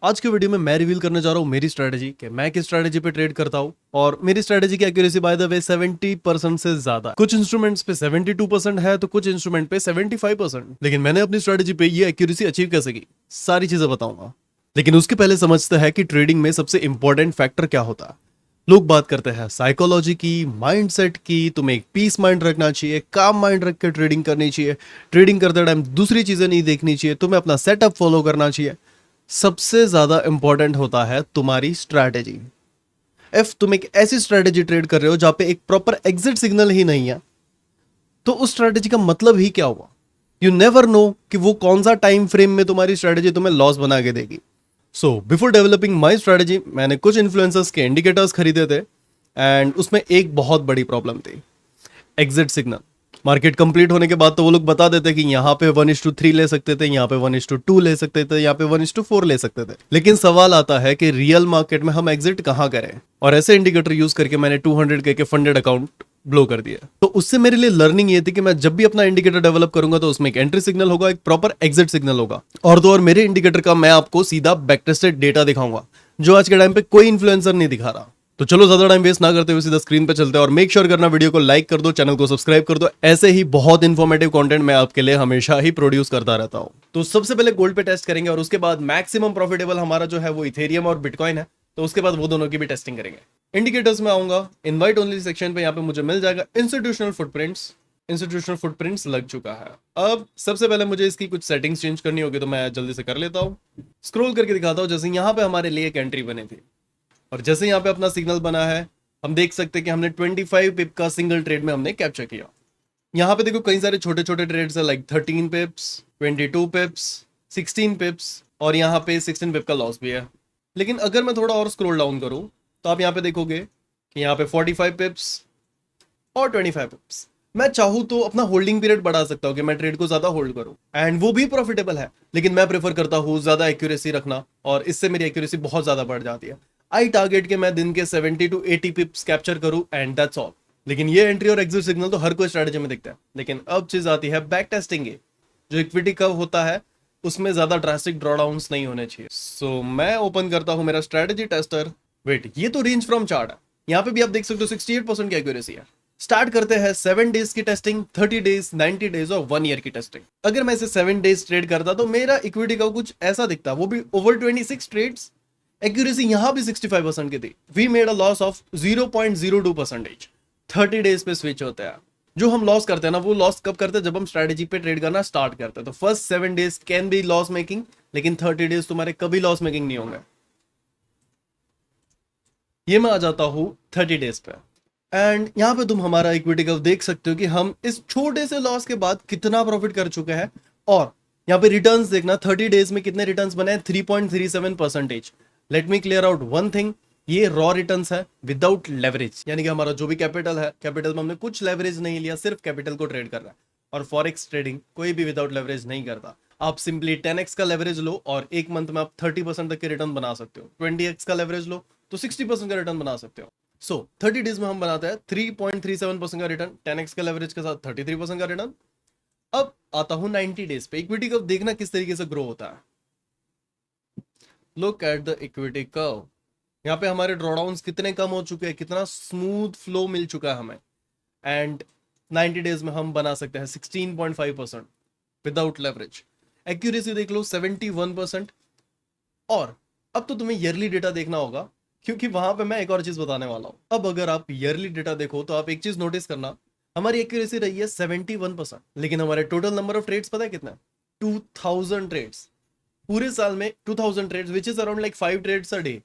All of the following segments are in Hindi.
आज के वीडियो में मैं रिवील करने जा रहा हूँ मेरी स्ट्रेटजी कि मैं किस स्ट्रेटजी पे ट्रेड करता हूँ और मेरी स्ट्रेटजी की एक्यूरेसी बाय द वे 70% से ज्यादा है। कुछ इंस्ट्रूमेंट्स पे 72% है तो कुछ इंस्ट्रूमेंट पे 75%। लेकिन मैंने अपनी स्ट्रेटजी पे ये एक्यूरेसी अचीव कैसे की, सारी चीजें बताऊंगा। लेकिन उसके पहले समझते हैं कि ट्रेडिंग में सबसे इंपॉर्टेंट फैक्टर क्या होता है। लोग बात करते हैं साइकोलॉजी की, माइंडसेट की, तुम्हें एक पीस माइंड रखना चाहिए, काम माइंड रख के ट्रेडिंग करनी चाहिए, ट्रेडिंग करते टाइम दूसरी चीजें नहीं देखनी चाहिए, तुम्हें अपना सेटअप फॉलो करना चाहिए। सबसे ज्यादा इंपॉर्टेंट होता है तुम्हारी स्ट्रैटेजी। इफ तुम एक ऐसी स्ट्रैटेजी ट्रेड कर रहे हो जहां पे एक प्रॉपर एग्जिट सिग्नल ही नहीं है, तो उस स्ट्रैटेजी का मतलब ही क्या हुआ। यू नेवर नो कि वो कौन सा टाइम फ्रेम में तुम्हारी स्ट्रैटेजी तुम्हें लॉस बना के देगी। So before developing my strategy मैंने कुछ इन्फ्लुएंसर्स के इंडिकेटर्स खरीदे थे एंड उसमें एक बहुत बड़ी प्रॉब्लम थी, एग्जिट सिग्नल। मार्केट कंप्लीट होने के बाद तो वो लोग बता देते कि यहाँ पे 1:3 ले सकते थे, यहाँ पे 1:2 ले सकते थे, यहाँ पे 1:4 ले सकते थे। लेकिन सवाल आता है कि रियल मार्केट में हम एग्जिट कहाँ करें, और ऐसे इंडिकेटर यूज करके मैंने 200K के फंडेड अकाउंट ब्लो कर दिया। तो उससे मेरे लिए लर्निंग ये थी कि मैं जब भी अपना इंडिकेटर डेवलप करूंगा तो उसमें एक एंट्री सिग्नल होगा, एक प्रॉपर एग्जिट सिग्नल होगा, और तो और मेरे इंडिकेटर का मैं आपको सीधा बैक टेस्टेड डेटा दिखाऊंगा, जो आज के टाइम पे कोई इन्फ्लुएंसर नहीं दिखा रहा। तो चलो ज्यादा टाइम वेस्ट ना करते हुए सीधा स्क्रीन पे चलते हैं, और मेक श्योर करना वीडियो को लाइक कर दो, चैनल को सब्सक्राइब कर दो। ऐसे ही बहुत इंफॉर्मेटिव कंटेंट मैं आपके लिए हमेशा ही प्रोड्यूस करता रहता हूं। तो सबसे पहले गोल्ड पे टेस्ट करेंगे और उसके बाद मैक्सिमम प्रॉफिटेबल हमारा जो है वो इथेरियम और बिटकॉइन है, तो उसके बाद वो दोनों की भी टेस्टिंग करेंगे। इंडिकेटर्स में आऊंगा, इनवाइट ओनली सेक्शन पे यहाँ पे मुझे मिल जाएगा इंस्टीट्यूशनल फुटप्रिंट्स। इंस्टीट्यूशनल फुटप्रिंट्स लग चुका है। अब सबसे पहले मुझे इसकी कुछ सेटिंग्स चेंज करनी होगी, तो मैं जल्दी से कर लेता हूँ। स्क्रॉल करके दिखाता हूँ। जैसे यहाँ पे हमारे लिए एक एंट्री बनी थी और जैसे यहाँ पे अपना सिग्नल बना है, हम देख सकते हैं कि हमने 25 पिप का सिंगल ट्रेड में हमने कैप्चर किया। यहाँ पे देखो कई सारे छोटे छोटे ट्रेड्स है, लाइक 13 पिप्स, 22 पिप्स, 16 पिप्स, और यहाँ पे 16 पिप का लॉस भी है। लेकिन अगर मैं थोड़ा और स्क्रॉल डाउन करूँ तो आप यहाँ पे देखोगे कि यहाँ पे 45 पिप्स और 25 पिप्स। मैं चाहूँ तो अपना होल्डिंग पीरियड बढ़ा सकता हूँ कि मैं ट्रेड को ज्यादा होल्ड करूँ एंड वो भी प्रॉफिटेबल है, लेकिन मैं प्रेफर करता हूँ ज्यादा एक्यूरेसी रखना, और इससे मेरी एक्यूरेसी बहुत ज्यादा बढ़ जाती है। आई टारगेट के मैं दिन के 70 to 80 पिप्स कैप्चर करूँ एंड दैट्स ऑल। लेकिन ये एंट्री और एग्जिट सिग्नल तो हर कोई स्ट्रेटेजी में दिखता है, लेकिन अब चीज आती है बैक टेस्टिंग की। जो इक्विटी कर्व होता है उसमें ज्यादा ड्रास्टिक ड्रॉडाउन्स नहीं होने चाहिए। सो मैं ओपन करता हूँ मेरा स्ट्रेटेजी टेस्टर। वेट, ये तो रेंज फ्रॉम चार्ट है, यहाँ पे भी आप देख सकते हो 68% की एक्यूरेसी है। स्टार्ट करते हैं 7 डेज की टेस्टिंग, 30 डेज, 90 डेज और 1 ईयर की टेस्टिंग। अगर मैं इसे 7 डेज ट्रेड करता तो मेरा इक्विटी का कुछ ऐसा दिखता, वो भी ओवर 26 ट्रेड्स, एक्यूरेसी यहां भी 65% की थी। We made a loss of 0.02%। 30 days पे स्विच होते हैं। जो हम लॉस करते हैं ना, वो लॉस कब करते हैं, जब हम स्ट्रेटेजी पे ट्रेड करना स्टार्ट करते हैं। तो first 7 days can be loss making, लेकिन 30 डेज तुम्हारे कभी लॉस मेकिंग नहीं होंगे। ये मैं आ जाता हूं 30 डेज पे, एंड यहाँ पे तुम हमारा इक्विटी कर्व देख सकते हो कि हम इस छोटे से लॉस के बाद कितना प्रॉफिट कर चुके हैं। और यहाँ पे रिटर्न्स देखना, 30 डेज में कितने रिटर्न्स बने हैं, 3.37%। Let me clear out one thing, ये रॉ रिटर्न्स है विदाउट लेवरेज, यानी कि हमारा जो भी कैपिटल है, कैपिटल में हमने कुछ लेवरेज नहीं लिया, सिर्फ कैपिटल को ट्रेड कर रहा है। और फॉरेक्स ट्रेडिंग कोई भी विदाउट लेवरेज नहीं करता। आप सिंपली 10x का लेवरेज लो और एक मंथ में आप 30% तक के रिटर्न बना सकते हो। 20x का लेवरेज लो तो 60% का रिटर्न बना सकते हो। सो 30 डेज में हम बनाते हैं 3.37% का रिटर्न, 10x का लेवरेज के साथ 33% का रिटर्न। अब आता हूं 90 डेज पे। इक्विटी कर्व देखना किस तरीके से ग्रो होता है। Look at the equity curve. यहाँ पे हमारे ड्रॉडाउन्स कितने कम हो चुके हैं, कितना स्मूथ फ्लो मिल चुका है हमें, एंड 90 डेज में हम बना सकते हैं 16.5% विदाउट लेवरेज। एक्यूरेसी देख लो 71%। और अब तो तुम्हें ईयरली डेटा देखना होगा, क्योंकि वहां पे मैं एक और चीज बताने वाला हूं। अब अगर आप ईयरली डेटा देखो तो आप एक चीज नोटिस करना, हमारी एक्यूरेसी रही है 71%, लेकिन हमारे टोटल नंबर ऑफ ट्रेड्स पता है कितना, 2000 ट्रेड्स। पूरे साल में 2000 trades, which is around like 5 trades a day.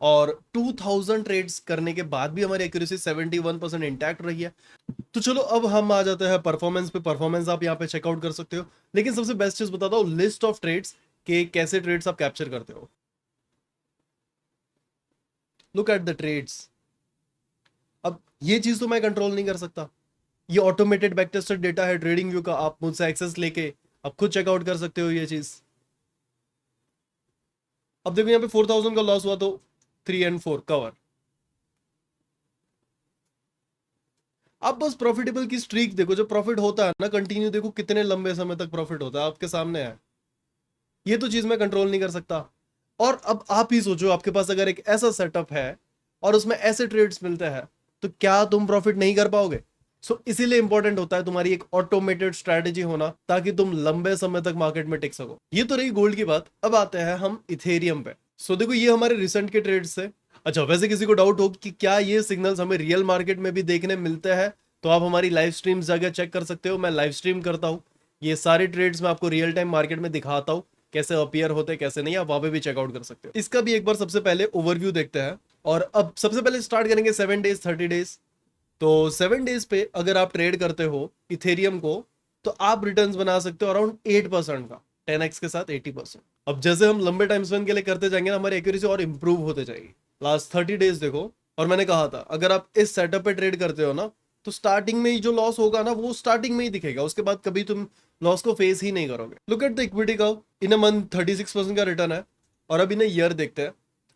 और 2000 ट्रेड्स करने के बाद भी हमारी एक्यूरेसी 71% इंटैक्ट रही है। तो चलो अब हम आ जाते हैं परफॉर्मेंस पे। परफॉर्मेंस आप यहाँ पे चेकआउट कर सकते हो, लेकिन सबसे बेस्ट चीज बताता हूँ, लिस्ट ऑफ ट्रेड्स के कैसे ट्रेड्स आप कैप्चर करते हो। Look at the trades. अब ये चीज तो मैं कंट्रोल नहीं कर सकता, ये ऑटोमेटेड बैक टेस्टेड डेटा है ट्रेडिंग व्यू का, आप मुझसे एक्सेस लेके आप खुद चेकआउट कर सकते हो ये चीज। अब देखो यहाँ पे 4000 का लॉस हुआ तो 3 and 4 कवर। आप बस प्रॉफिटेबल की स्ट्रीक देखो, जब प्रॉफिट होता है ना कंटिन्यू, देखो कितने लंबे समय तक प्रॉफिट होता है आपके सामने है। ये तो चीज मैं कंट्रोल नहीं कर सकता। और अब आप ही सोचो, आपके पास अगर एक ऐसा सेटअप है और उसमें ऐसे ट्रेड्स मिलते हैं, तो क्या तुम प्रॉफिट नहीं कर पाओगे? इसीलिए इंपॉर्टेंट होता है तुम्हारी एक ऑटोमेटेड स्ट्रैटेजी होना, ताकि तुम लंबे समय तक मार्केट में टिक सको। ये तो रही गोल्ड की बात। अब आते हैं हम इथेरियम पे। देखो, ये हमारे रिसेंट के ट्रेड्स थे। अच्छा, वैसे किसी को डाउट हो कि क्या ये सिग्नल्स हमें रियल मार्केट में भी देखने मिलते हैं, तो आप हमारी लाइव स्ट्रीम्स जाकर चेक कर सकते हो। मैं लाइव स्ट्रीम करता हूँ, ये सारे ट्रेड्स मैं आपको रियल टाइम मार्केट में दिखाता हूँ, कैसे अपीयर होते हैं कैसे नहीं, आप वहां पे भी चेकआउट कर सकते हो। इसका भी एक बार सबसे पहले ओवरव्यू देखते हैं। और अब सबसे पहले स्टार्ट करेंगे 7 डेज 30 डेज। तो 7 डेज पे अगर आप ट्रेड करते हो इथेरियम को, तो आप रिटर्न्स बना सकते हो अराउंड 8% का, 10x के साथ 80%। अब जैसे हम लंबे टाइम स्पेन के लिए करते जाएंगे ना, हमारी एक्यूरेसी और इंप्रूव होते जाएगी। लास्ट 30 डेज देखो, और मैंने कहा था अगर आप इस सेटअप पे ट्रेड करते हो ना, तो स्टार्टिंग में ही जो लॉस होगा ना, वो स्टार्टिंग में ही दिखेगा, उसके बाद कभी तुम लॉस को फेस ही नहीं करोगे। Look at the equity curve. In a month 36% का रिटर्न है। और अब इन्हें ईयर देखते हैं,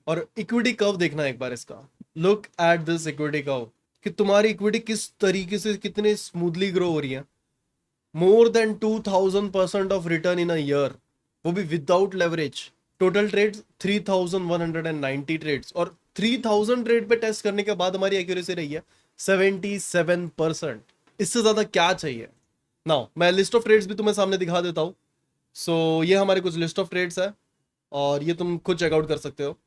और इक्विटी कर्व देखना है एक बार इसका। Look at this equity curve, कि तुम्हारी इक्विटी किस तरीके से कितने स्मूथली ग्रो हो रही है। More than 2000% of return in a year, वो भी without leverage. Total trades 3190 trades, और 3000 ट्रेड पे टेस्ट करने के बाद हमारी एक्यूरेसी रही है 77%। इससे ज्यादा क्या चाहिए? नाउ मैं लिस्ट ऑफ ट्रेड्स भी तुम्हें सामने दिखा देता हूं। ये हमारे कुछ लिस्ट ऑफ ट्रेड्स है, और ये तुम खुद चेकआउट कर सकते हो।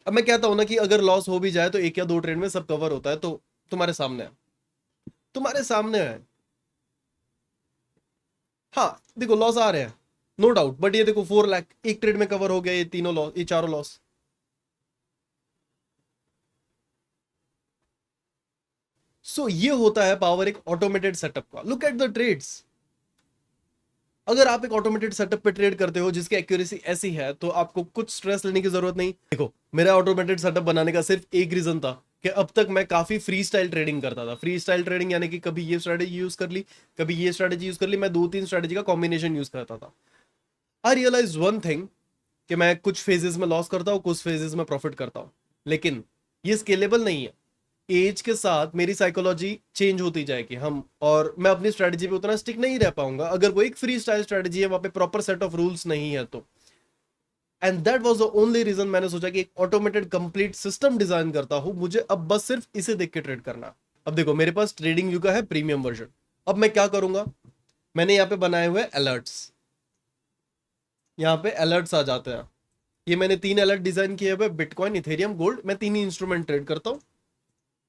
अब मैं कहता हूं ना कि अगर लॉस हो भी जाए तो एक या दो ट्रेड में सब कवर होता है, तो तुम्हारे सामने है, तुम्हारे सामने है। हाँ देखो, लॉस आ रहे हैं, नो डाउट, बट ये देखो 4 लाख एक ट्रेड में कवर हो गया, ये तीनों लॉस, ये चारों लॉस। ये होता है पावर एक ऑटोमेटेड सेटअप का। Look at the trades. अगर आप एक ऑटोमेटेड सेटअप पे ट्रेड करते हो जिसकी एक्यूरेसी ऐसी है, तो आपको कुछ स्ट्रेस लेने की जरूरत नहीं। देखो, मेरा ऑटोमेटेड सेटअप बनाने का सिर्फ एक रीजन था कि अब तक मैं काफी फ्री स्टाइल ट्रेडिंग करता था। फ्री स्टाइल ट्रेडिंग यानी कि कभी ये स्ट्रेटेजी यूज कर ली, कभी ये स्ट्रेटेजी यूज कर ली, मैं 2-3 स्ट्रेटेजी का कॉम्बिनेशन यूज करता था। आई रियलाइज वन थिंग, कि मैं कुछ फेजेस में लॉस करता हूँ, कुछ फेजेस में प्रॉफिट करता हूँ, लेकिन ये स्केलेबल नहीं है। एज के साथ मेरी साइकोलॉजी चेंज होती जाएगी, हम और मैं अपनी स्ट्रेटजी पे उतना स्टिक नहीं रह पाऊंगा अगर वो एक फ्री स्टाइल स्ट्रेटजी है, वहां पे प्रॉपर सेट ऑफ रूल्स नहीं है तो। And that was the only reason मैंने सोचा कि एक ऑटोमेटेड कंप्लीट सिस्टम डिजाइन करता हूं, मुझे अब बस सिर्फ इसे देख के ट्रेड करना। अब देखो, मेरे पास ट्रेडिंग व्यू का है प्रीमियम वर्जन। अब मैं क्या करूंगा, मैंने यहाँ पे बनाए हुए अलर्ट्स, यहाँ पे अलर्ट्स आ जाते हैं। ये मैंने 3 अलर्ट डिजाइन किए हुए, बिटकॉइन, इथेरियम, गोल्ड। मैं 3 ही इंस्ट्रूमेंट ट्रेड करता हूँ।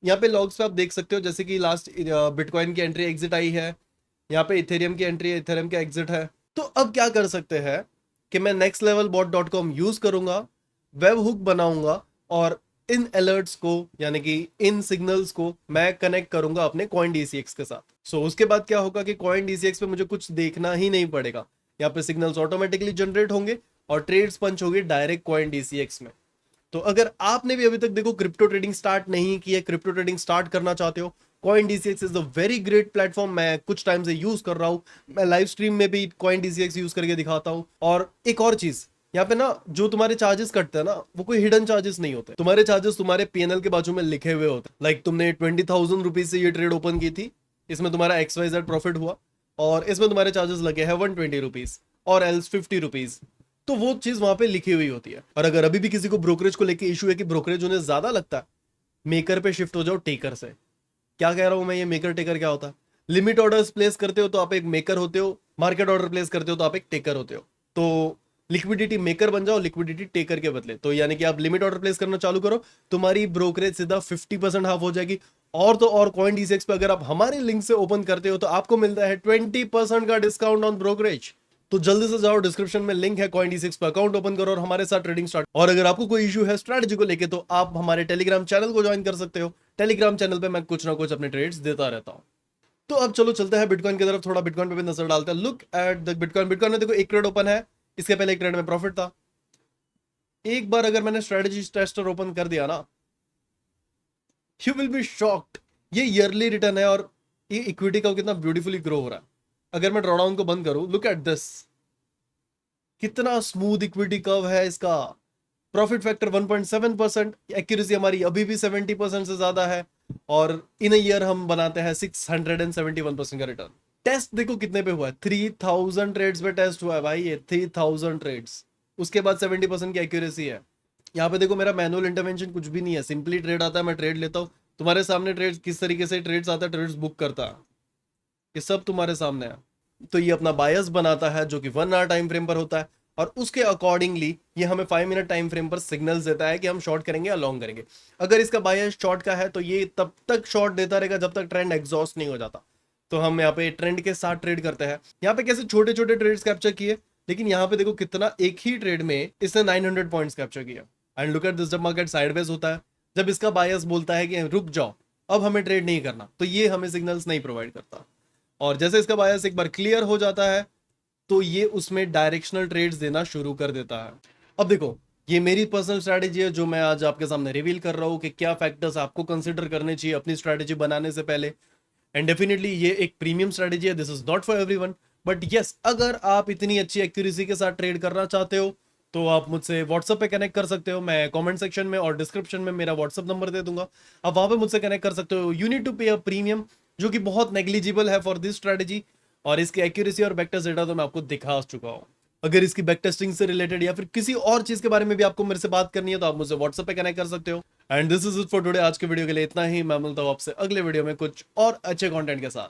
यहाँ पे लॉग्स पे आप देख सकते हो, जैसे कि लास्ट बिटकॉइन की एंट्री एग्जिट आई है, यहाँ पे इथेरियम की एंट्री है, इथेरियम का एग्जिट है। तो अब क्या कर सकते हैं कि मैं next level bot dot com use करूंगा, वेब हुक बनाऊंगा, और इन अलर्ट्स को यानी कि इन सिग्नल्स को मैं कनेक्ट करूंगा अपने कॉइन डीसीएक्स के साथ। उसके बाद क्या होगा कि कॉइन डीसीएक्स पे मुझे कुछ देखना ही नहीं पड़ेगा, यहाँ पे सिग्नल्स ऑटोमेटिकली जनरेट होंगे और ट्रेड्स पंच होंगे डायरेक्ट कॉइन डीसीएक्स में। तो अगर आपने भी अभी तक देखो क्रिप्टो ट्रेडिंग स्टार्ट नहीं किया, क्रिप्टो ट्रेडिंग स्टार्ट करना चाहते हो, coin DCX is a very great platform. मैं कुछ टाइम से यूज कर रहा हूं, मैं लाइव स्ट्रीम में भी कॉइन डीसीएक्स यूज करके दिखाता हूं। और एक और चीज, यहाँ पे ना जो तुम्हारे चार्जेस कटते हैं ना, वो कोई हिडन चार्जेस नहीं होते। तुम्हारे चार्जेस तुम्हारे पीएनएल के बाजू में लिखे हुए होते। लाइक तुमने 20,000 रुपीज से ये ट्रेड ओपन की थी, इसमें तुम्हारा XYZ प्रॉफिट हुआ, और इसमें तुम्हारे चार्जेस लगे हैं 120 रुपीज और एल्स 50 रुपीज। तो वो चीज वहां पे लिखी हुई होती है। और अगर अभी भी किसी को ब्रोकरेज को लेके इशू है कि ब्रोकरेज उन्हें ज्यादा लगता है, मेकर पे शिफ्ट हो जाओ टेकर से। क्या कह रहा हूं मैं, ये मेकर टेकर क्या होता है? लिमिट ऑर्डर्स प्लेस करते हो तो आप एक मेकर होते हो, मार्केट ऑर्डर प्लेस करते हो तो आप एक टेकर होते हो। तो लिक्विडिटी मेकर बन जाओ, लिक्विडिटी टेकर के बदले। तो यानी कि आप लिमिट ऑर्डर प्लेस करना चालू करो, तुम्हारी ब्रोकरेज सीधा 50% हाफ हो जाएगी। और तो और कॉइन डीसीएक्स पे अगर आप हमारे लिंक से ओपन करते हो तो आपको मिलता है 20% का डिस्काउंट ऑन ब्रोकरेज। तो जल्दी से जाओ, डिस्क्रिप्शन में लिंक है, कॉइन डीसीएक्स पे अकाउंट ओपन करो और हमारे साथ ट्रेडिंग स्टार्ट। और अगर आपको कोई इशू है स्ट्रेटजी को लेके, तो आप हमारे टेलीग्राम चैनल को ज्वाइन कर सकते हो। टेलीग्राम चैनल पे मैं कुछ ना कुछ अपने ट्रेड्स देता रहता हूँ। तो अब चलो चलते हैं बिटकॉइन की तरफ, थोड़ा बिटकॉइन पे भी नजर डालते हैं। Look at the bitcoin. Bitcoin में देखो एक ट्रेड ओपन है, इसके पहले एक ट्रेड में प्रॉफिट था। एक बार अगर मैंने स्ट्रेटजी टेस्टर ओपन कर दिया ना, यू विल बी शॉक्ड। ये ईयरली रिटर्न है, और ये इक्विटी का कितना ब्यूटीफुली ग्रो हो रहा है। अगर मैं ड्रॉडाउन को बंद करूं, लुक एट दिस, कितना स्मूथ इक्विटी कर्व है इसका। प्रॉफिट फैक्टर 1.7%, एक्यूरेसी हमारी अभी भी 70% से ज्यादा है, और इन ईयर हम बनाते हैं 671% का रिटर्न। टेस्ट देखो कितने पे हुआ है, 3000 ट्रेड्स पे टेस्ट हुआ है भाई, ये 3000 ट्रेड्स। उसके बाद 70% की एक्यूरेसी है। यहाँ पे देखो मेरा मैनुअल इंटरवेंशन कुछ भी नहीं है, सिंपली ट्रेड आता है, मैं ट्रेड लेता हूँ। तुम्हारे सामने ट्रेड किस तरीके से ट्रेड्स आता है, ट्रेड्स बुक करता है, ये सब तुम्हारे सामने है। तो ये अपना बायस बनाता है जो कि 1 आवर टाइम फ्रेम पर होता है, और उसके अकॉर्डिंगली ये हमें 5 मिनट टाइम फ्रेम पर सिग्नल्स देता है कि हम शॉर्ट करेंगे या लॉन्ग करेंगे। अगर इसका बायस शॉर्ट का है तो ये तब तक शॉर्ट देता रहेगा जब तक ट्रेंड एग्जॉस्ट नहीं हो जाता। तो हम यहाँ पे ट्रेंड के साथ ट्रेड करते हैं। यहाँ पे कैसे छोटे छोटे ट्रेड्स कैप्चर किए, लेकिन यहाँ पे देखो कितना, एक ही ट्रेड में इसने 900 पॉइंट्स कैप्चर किया। एंड लुक एट दिस, जब मार्केट साइडवेज होता है, जब इसका बायस बोलता है कि रुक जाओ अब हमें ट्रेड नहीं करना, तो ये हमें सिग्नल्स नहीं प्रोवाइड करता। और जैसे इसका बायस एक बार क्लियर हो जाता है तो ये उसमें डायरेक्शनल ट्रेड्स देना शुरू कर देता है। अब देखो ये मेरी पर्सनल स्ट्रैटेजी है जो मैं आज आपके सामने रिवील कर रहा हूँ कि क्या फैक्टर्स आपको कंसिडर करने चाहिए अपनी स्ट्रैटेजी बनाने से पहले। एंड डेफिनेटली ये एक प्रीमियम स्ट्रैटेजी है, this is not for everyone, but yes अगर आप इतनी अच्छी एक्यूरेसी के साथ ट्रेड करना चाहते हो तो आप मुझसे व्हाट्सएप पे कनेक्ट कर सकते हो। मैं कमेंट सेक्शन में और डिस्क्रिप्शन में मेरा व्हाट्सएप नंबर दे दूंगा, आप वहां पे मुझसे कनेक्ट कर सकते हो। यू नीड टू पे अ प्रीमियम जो कि बहुत नेग्लिजिबल है फॉर दिस स्ट्रैटेजी, और इसकी एक्यूरेसी और बैक टेस्ट डेटा तो मैं आपको दिखा चुका हूँ। अगर इसकी बैक टेस्टिंग से रिलेटेड या फिर किसी और चीज के बारे में भी आपको मेरे से बात करनी है तो आप मुझसे व्हाट्सएप पे कनेक्ट कर सकते हो। And this is it for today, आज के वीडियो के लिए इतना ही। मैं मिलता हूँ आपसे अगले वीडियो में कुछ और अच्छे कंटेंट के साथ।